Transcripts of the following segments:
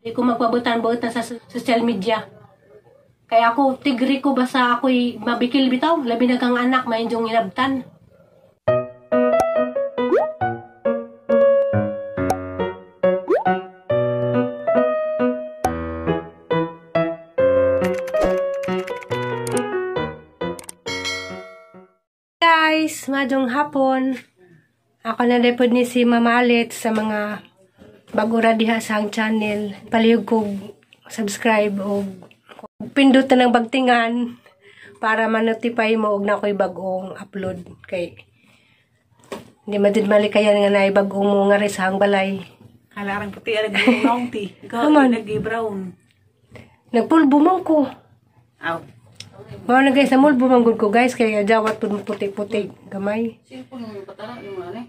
Di ko magpabutan-butan sa social media. Kaya ako, tigri ko basta ako'y mabikil bitaw. Labi na kang anak, may yung inabtan. Guys, madong hapon. Ako na depod ni si Mama Alet sa mga bago diha sa ang channel. Palihog ko subscribe o pindot na ng bagtingan para ma-notify mo og na ko'y bagong upload. Kay hindi madid malikayan nga na bagong mo nga rin sa ang balay. Halarang puti ala gulong ti. Ikaw nag-brown. Nagpulbo man ko. Aw. Mao na guys, namulbo man gud ko guys kay jawat pud puti-puti gamay. Cellphone mo patara yung ano eh.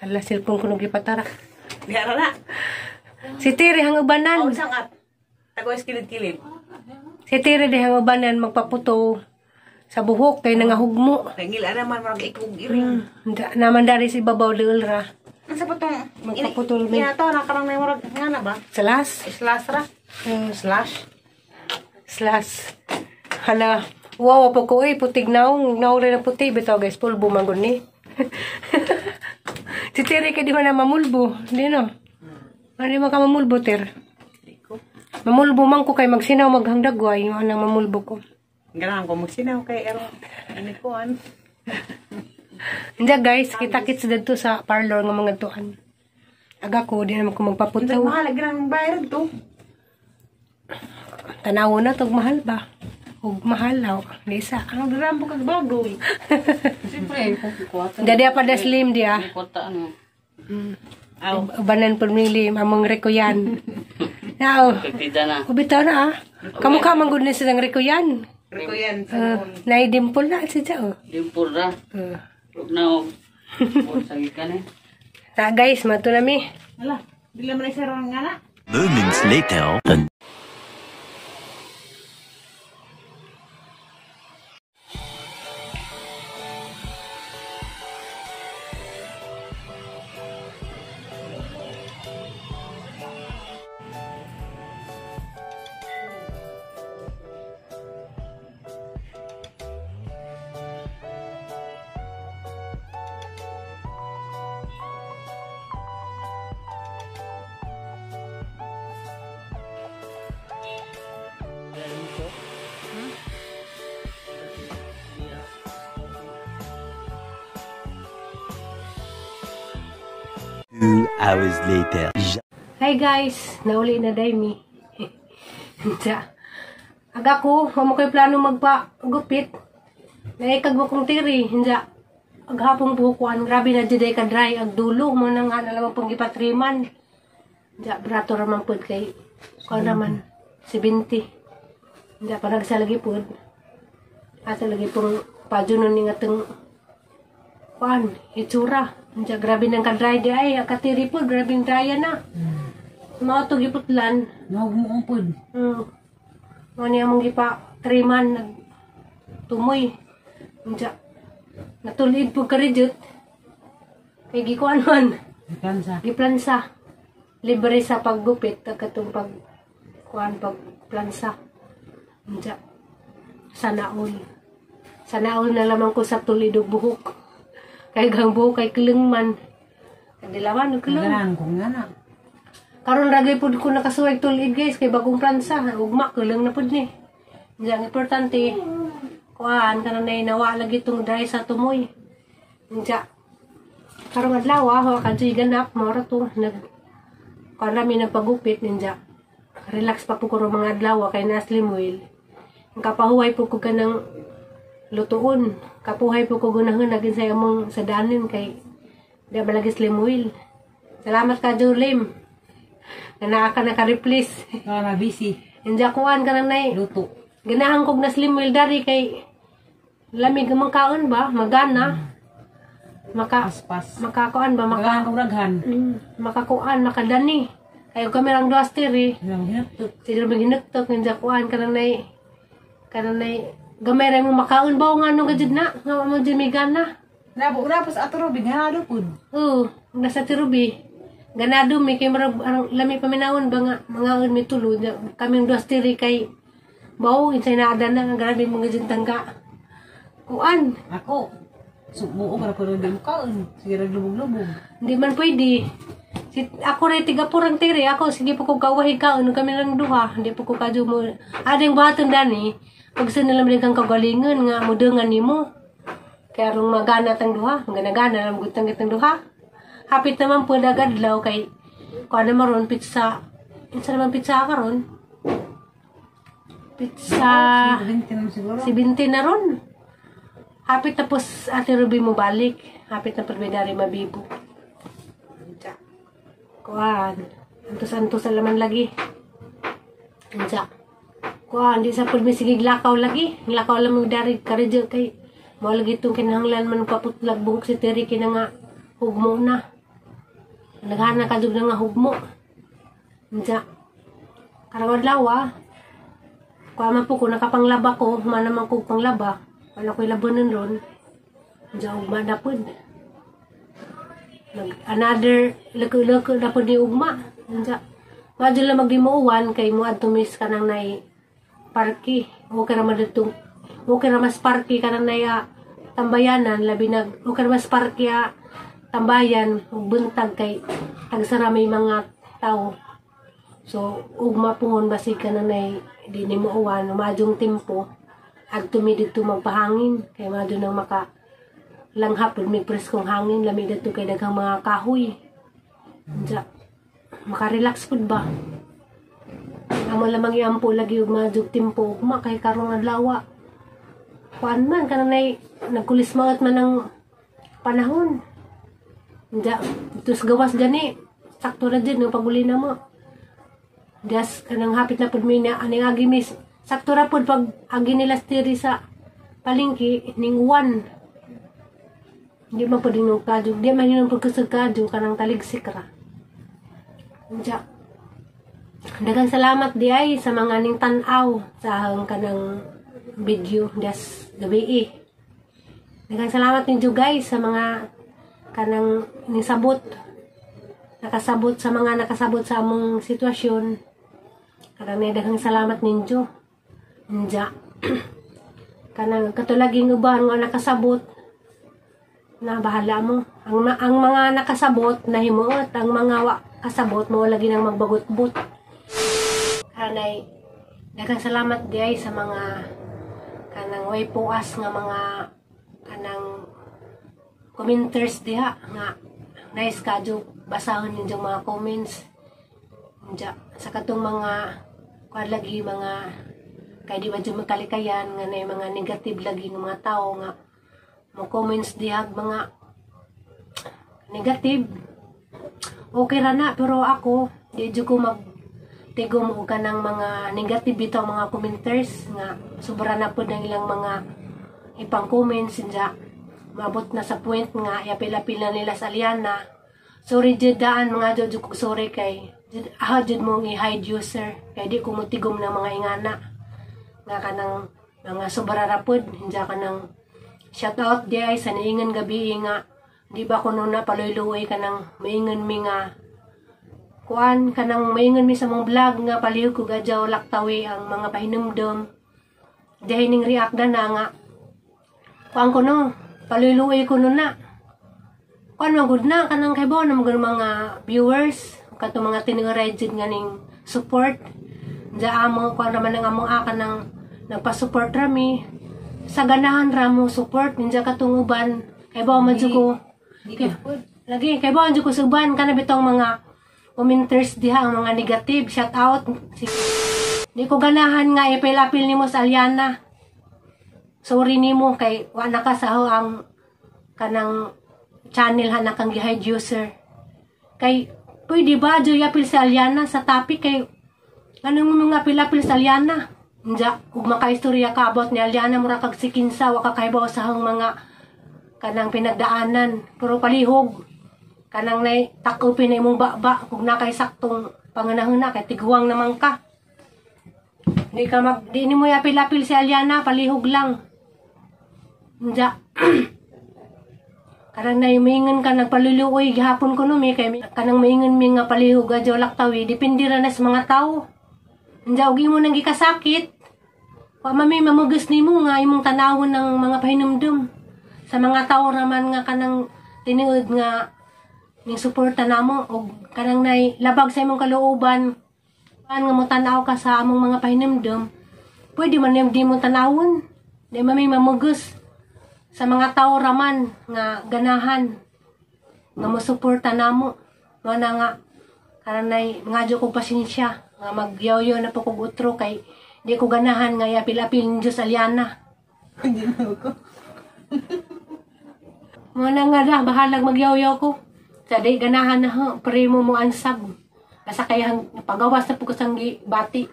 Hala, cellphone ko nung gipatara. Di ara na. Si Tiri hang ubanan. Aw sangat. Tagoy kilid-kilid. Si Tiri di hang ubanan magpaputo sa buhok kay nangahugmo. Kay ngil ara man marag ikog iring. Naman dari si babaw deul ra. Ang sa putong Magpaputol mi. Ina to na karang may marag ngana ba? Salas. Slash ra. Slash. Slash. Hala. Wow, po ko putig naong rin ang puti bitaw guys, pulbo man gud ni. Si Tiri kay di man na mamulbo, di no. Ano man ka mamulbo Ter? Mamulbo man ko kay magsinaw maghangdagway, mo nang mamulbo ko. Ganahan ko magsinaw kay ero. Ani ko an. Hindi guys, kita-kits dito sa parlor ng mga tuan. Aga ko, di naman ko magpapunta. Hindi mahal, ganang bayad to. Tanaw na, tog mahal ba? Huwag mahal law. Lisa. Ano daram po kagbago eh. Siyempre, kukuwata. Dadi pa da slim dia. Kukuwata ano. Aw. Ubanan po ng lim, among rekuyan. Aw. Kagtida na. Ubitaw na ah. Kamukha man gud ni silang rekuyan. Rekuyan. Naidimpol na siya oh. Dimpul ra. Huwag na o. Huwag sagikan eh. Ta guys, mato na mi. Hala, bila man isa ron nga na. Moments later. Two hours later. Hi guys, nauli na day mi. Aga ko, mo koy plano magpa-gupit. Naikag mo kong Tiri, hinja. Aghapong bukuan, grabe na jud ka dry ag dulo mo nang alam pong gipatriman. Hinja brato ra man pud kay ko naman 70. Hinja pa nagsalagi pud. Asa lagi pong pajunon ni ngateng kuan, itsura. Hinja grabe nang ka-dry di ay akatiri pud, grabe dry na. Mao to giputlan. Mahugmo pud. Mo niya mong gipa-triman nagtumoy. Hinja natulid pud ka rijut. Kay gikuan man. Giplansa. Libre sa paggupit katong pag kuan pagplansa. Hinja sana all. Sana all na lamang ko sa tulid og buhok. Kay gang buhok kay kilingman. Kadilawan og kilong. Ganahan ko nga na. Karon ragay pud ko nakasuway tulid guys kay bagong plansa ugma kulang na pud ni. Ang importante kuan kanang nawa lagi tong dry sa tumoy. Unja. Karong adlaw wa kadto ganap mo ra to nag kami nagpagupit ninja. Relax pa po ko mga adlaw kay na slim oil. Ang kapahuway po ko kanang lutuon. Kapuhay po ko gunahon naging sa among sa danin kay di ba lagi slim oil. Salamat ka Julim. Na naka-replace. Na busy. Inja kuan kanang nay. Luto. Ganahan kog na slim oil dari kay lamig ang kaon ba magana. Makakuan ba makakuan makadani. Kayo kami lang duas Tiri. Siguro hinuktok ninja kuan kanang nay gamay ra mo makaon ba nga no gajud na nga mo jud may gana. Nabo na pas ato ro bighala pud. Nasa Tirubi. ganado mi kay marag lami paminawon ba nga mga mi tulod kaming duas tiri kay bawo insay naada na grabe mga jintangga kuan Ako. Sumuo ka na ko rin mo kaon. Sige naglubog-lubog. hindi man pwede ako rin tiga purang tiri ako sige po ko kawahi ka ano kami lang duha hindi po ko kadyo mo ading baton dani pag sinalam rin kang kagalingan nga mudangan nimo kaya rong magana tang duha gana-gana lang gutang gitang duha hapit naman po dagadlaw kay kuan na maron pizza insa naman pizza karon pizza 20 naman siguro. 70 na ron hapit tapos ate Ruby mo balik hapit na permedari mabibo Ansa. Kuan antos-antos sa laman lagi Ansa. Kuan di sa pud mi sige lakaw lagi lakaw lang mo dari karejo kay mo lagi tong kinahanglan man paputlag buhok si Terry kina nga hugmo na naghana ka dug nga hugmo Ansa. Karong adlaw kuama po ko nakapanglaba ko man naman ko panglaba wala ko'y labanan ron Ansa ugma na pud another leko-leko na pud ni ugma Ansa. Madyo lang magdimuuwan kay mo adtumis ka nang nay parki okay ra madutong okay ra mas parki ka nang nay tambayanan labi nag okay ra mas parki tambayan ug buntag kay tagsara may mga tao so ugma pungon basig ka nang nay di nimo uwan madyong tempo adtumi didto magpahangin kay madyo nang maka langhap ug may preskong hangin lami didto kay daghang mga kahoy Ansa. Maka-relax pud ba amo lamang iampo lagi ug madyo tempo ugma kay karong adlaw kuan man kanang nay nagkulis maot man ang panahon Ansa. Tus gawas gani sakto na din no paguli na mo das kanang hapit na pud mi na aning agi mis sakto ra pud pag agi nila stiri sa palengke ning 1 di man pud ning kadyo di man yun pud kadyo kanang taligsik ra Ansa. Daghang salamat di ay sa mga ning tan-aw sa kanang video das gabi Daghang salamat ninyo guys sa mga kanang nisabot nakasabot sa mga nakasabot sa among sitwasyon kanang daghang salamat ninyo Ansa. Kanang katulaging uban nga nakasabot na bahala mo ang mga nakasabot nahimuot ang mga kasabot mo lagi nang magbagot-but kanay daghang salamat di ay sa mga kanang way puas nga mga kanang commenters diha nga nice kadyo basahon ninyo mga comments Ansa. Sa katong mga kuan lagi mga kay di ba dyan magkalikayan nga na mga negative lagi ng mga tao nga mo comments diha mga negative okay ra na pero ako di jud ko magtigom og kanang mga negative bitaw mga commenters nga sobra na pud ang ilang mga ipang comments Ansa. Maabot na sa point nga yapil-apil na nila sa Aliana sorry jud daan mga jud ko sorry kay jud mo i-hide user kay di ko motigom ng mga ingana nga kanang mga sobra ra pud Ansa kanang shout out di ay sa niingan gabi nga di ba kuno na paloy-luoy kanang maingon mi nga kuan kanang maingon mi sa mong vlog nga palihog ko gadyaw laktawi ang mga pahinumdom dahil ning react na nga kuan kuno paloy-luoy kuno na kuan magud na kanang kaybo na mga viewers kato mga tiningorayed nga ning support Ansa amo kuan raman ang among kanang nagpa-support rami sa ganahan ramo support Ansa katong uban kaybo madyo ko lagi kay ba ko suban kana bitong mga commenters diha ang mga negative shout out di ko ganahan nga ipilapil nimo sa Aliana sorry nimo kay wa na ka sa ang kanang channel ha kang gi-hide user kay pwede ba jo yapil sa Aliana sa topic kay anong mga pilapil sa Aliana Ansa ug makaistorya ka about ni Aliana mura kag sikinsa wa ka kaybaw sa mga kanang pinagdaanan pero palihog kanang nay takupin na imong baba kung nakay saktong panganahon na kay tiguang naman ka di ni mo yapil-apil si Aliana palihog lang Ansa. Karang na yumingan ka nagpaluluoy gihapon ko no mi kay kanang maingon mi nga palihog adyo laktawi depende ra na sa mga tao. Anja og imo nang gikasakit. Wa mami mamugas nimo nga imong tanawon ng mga pahinumdum. Sa mga tao raman nga kanang tinuod nga ning suporta namo og kanang nay labag sa imong kalooban. Nga mo tanaw ka sa among mga pahinumdum. Pwede man di mo tanawon. Di mami mamugas. Sa mga tao raman nga ganahan nga mosuporta namo mo na nga kanay ngadyo ko pasensya nga magyaw-yaw na po kog utro kay di ko ganahan nga yapil-apil ni Diyos Aliana. Mo na nga da bahalag magyaw-yaw ko sa di ganahan na ho primo mo ansab basta kay pagawas na po ko sang bati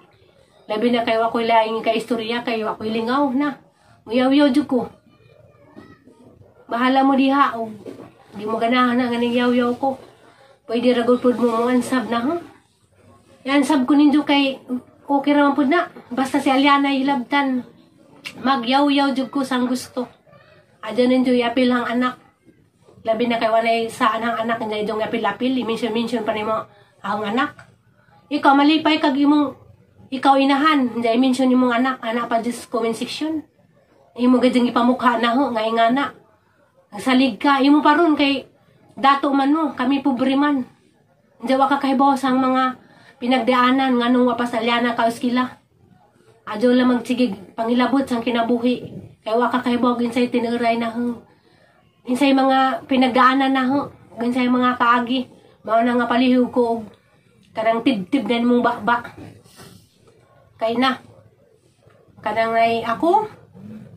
labi na kayo ako'y laing ka istorya kayo ako'y lingaw na magyaw-yaw jud ko. Bahala mo diha o di mo ganahan na nga yaw-yaw ko. Pwede ragol pud mo ansab na ha. Ansab ko ninyo kay okay raman pud na. Basta si Aliana ilabtan. Magyaw-yaw jud ko sang gusto. Adyo ninyo yapil hang anak. Labi na kay walay saan hang anak niya idong yapil-apil. I-mention pa nimo ang anak. Ikaw malipay kag imong ikaw inahan. Hindi i-mention imong anak. Anak pa just comment section. Imo gadjang ipamukha na ho nga ingana. Salig ka, imo paron kay dato man mo, kami pobre man. Diyawa ka kay boss ang mga pinagdaanan nga nung wapas Aliana kauskila. Adyo lang magsigig pangilabot sang kinabuhi. Kay waka kay bog insay tinuray na ho. Insay mga pinagdaanan na ho. Insay mga kaagi. Mao na nga palihog ko og kanang tib-tib na mong bakbak. Kay na. Kanang ay ako,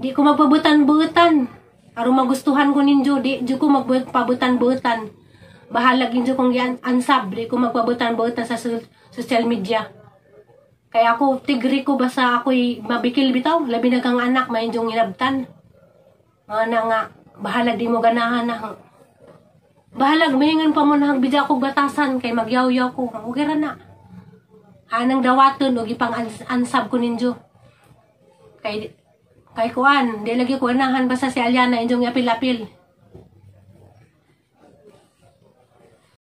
di ko magpabutan-butan. Aron magustuhan ko ninyo, di ko magpabutan-butan. Bahalag ninyo kong ansab, di ko magpabutan-butan sa social media. Kaya ako, tigri ko basta ako'y mabikil bitaw, labi na kang anak, may inyong inabtan. Mga na nga, bahalag di mo ganahan na. Bahalag, mahingan pa mo na bidya kong batasan, kay magyaw-yaw ko. Okay ra na. Hanang dawaton, o ipang ansab ko ninyo. Kay kuan, di lagi ko anahan basta si Aliana inyong yapil-apil.